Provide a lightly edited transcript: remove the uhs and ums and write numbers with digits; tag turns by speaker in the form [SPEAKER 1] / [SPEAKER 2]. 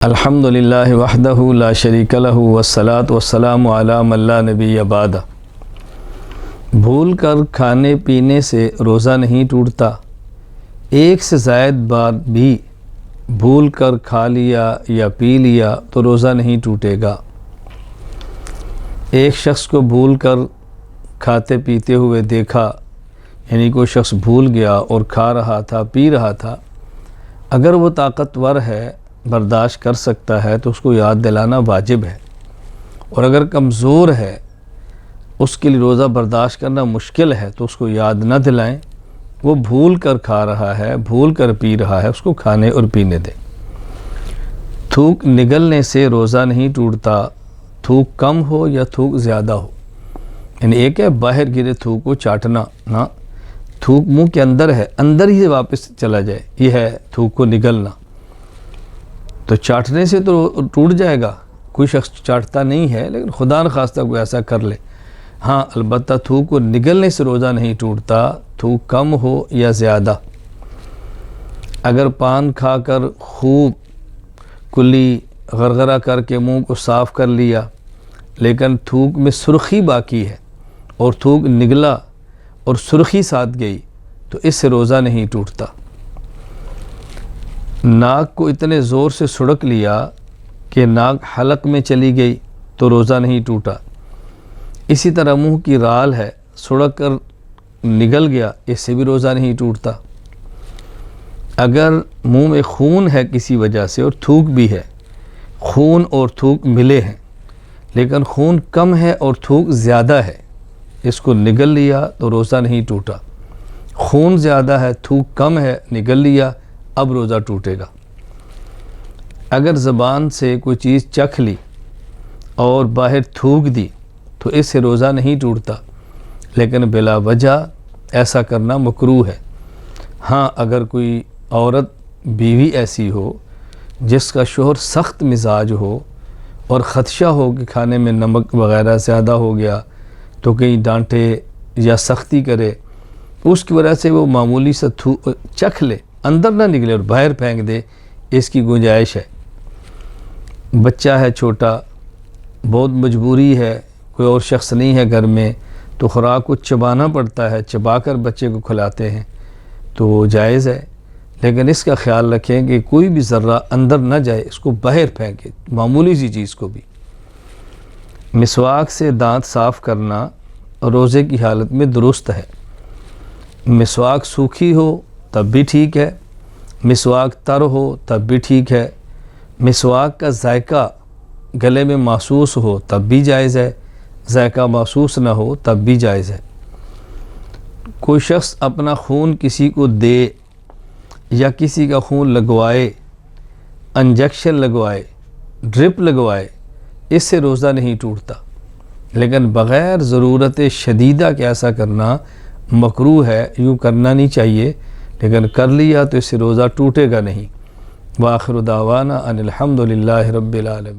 [SPEAKER 1] الحمدللہ وحدہ لا شریک لہ والصلاۃ والسلام علی من لا نبی بعدہ۔ بھول کر کھانے پینے سے روزہ نہیں ٹوٹتا، ایک سے زائد بار بھی بھول کر کھا لیا یا پی لیا تو روزہ نہیں ٹوٹے گا۔ ایک شخص کو بھول کر کھاتے پیتے ہوئے دیکھا، یعنی کوئی شخص بھول گیا اور کھا رہا تھا پی رہا تھا، اگر وہ طاقتور ہے برداشت کر سکتا ہے تو اس کو یاد دلانا واجب ہے، اور اگر کمزور ہے اس کے لیے روزہ برداشت کرنا مشکل ہے تو اس کو یاد نہ دلائیں۔ وہ بھول کر کھا رہا ہے، بھول کر پی رہا ہے، اس کو کھانے اور پینے دیں۔ تھوک نگلنے سے روزہ نہیں ٹوٹتا، تھوک کم ہو یا تھوک زیادہ ہو، یعنی ایک ہے باہر گرے تھوک کو چاٹنا، نہ تھوک منہ کے اندر ہے، اندر ہی واپس چلا جائے، یہ ہے تھوک کو نگلنا۔ تو چاٹنے سے تو ٹوٹ جائے گا، کوئی شخص چاٹتا نہیں ہے لیکن خدا نخواستہ کوئی ایسا کر لے، ہاں البتہ تھوک کو نگلنے سے روزہ نہیں ٹوٹتا، تھوک کم ہو یا زیادہ۔ اگر پان کھا کر خوب کلی غرغرہ کر کے منہ کو صاف کر لیا لیکن تھوک میں سرخی باقی ہے اور تھوک نگلا اور سرخی ساتھ گئی تو اس سے روزہ نہیں ٹوٹتا۔ ناک کو اتنے زور سے سڑک لیا کہ ناک حلق میں چلی گئی تو روزہ نہیں ٹوٹا۔ اسی طرح منہ کی رال ہے، سڑک کر نگل گیا، اس سے بھی روزہ نہیں ٹوٹتا۔ اگر منہ میں خون ہے کسی وجہ سے اور تھوک بھی ہے، خون اور تھوک ملے ہیں لیکن خون کم ہے اور تھوک زیادہ ہے، اس کو نگل لیا تو روزہ نہیں ٹوٹا۔ خون زیادہ ہے، تھوک کم ہے، نگل لیا، اب روزہ ٹوٹے گا۔ اگر زبان سے کوئی چیز چکھ لی اور باہر تھوک دی تو اس سے روزہ نہیں ٹوٹتا، لیکن بلا وجہ ایسا کرنا مکروہ ہے۔ ہاں اگر کوئی عورت بیوی ایسی ہو جس کا شوہر سخت مزاج ہو اور خدشہ ہو کہ کھانے میں نمک وغیرہ زیادہ ہو گیا تو کہیں ڈانٹے یا سختی کرے، اس کی وجہ سے وہ معمولی سا چکھ لے، اندر نہ نکلے اور باہر پھینک دے، اس کی گنجائش ہے۔ بچہ ہے چھوٹا، بہت مجبوری ہے، کوئی اور شخص نہیں ہے گھر میں تو خوراک کو چبانا پڑتا ہے، چبا کر بچے کو کھلاتے ہیں تو وہ جائز ہے، لیکن اس کا خیال رکھیں کہ کوئی بھی ذرہ اندر نہ جائے، اس کو باہر پھینکے، معمولی سی چیز کو بھی۔ مسواک سے دانت صاف کرنا روزے کی حالت میں درست ہے۔ مسواک سوکھی ہو تب بھی ٹھیک ہے، مسواک تر ہو تب بھی ٹھیک ہے، مسواک کا ذائقہ گلے میں محسوس ہو تب بھی جائز ہے، ذائقہ محسوس نہ ہو تب بھی جائز ہے۔ کوئی شخص اپنا خون کسی کو دے یا کسی کا خون لگوائے، انجیکشن لگوائے، ڈرپ لگوائے، اس سے روزہ نہیں ٹوٹتا، لیکن بغیر ضرورت شدیدہ کے ایسا کرنا مکروہ ہے، یوں کرنا نہیں چاہیے، لیکن کر لیا تو اس سے روزہ ٹوٹے گا نہیں۔ وآخر دعوانا ان الحمدللہ رب العالمین۔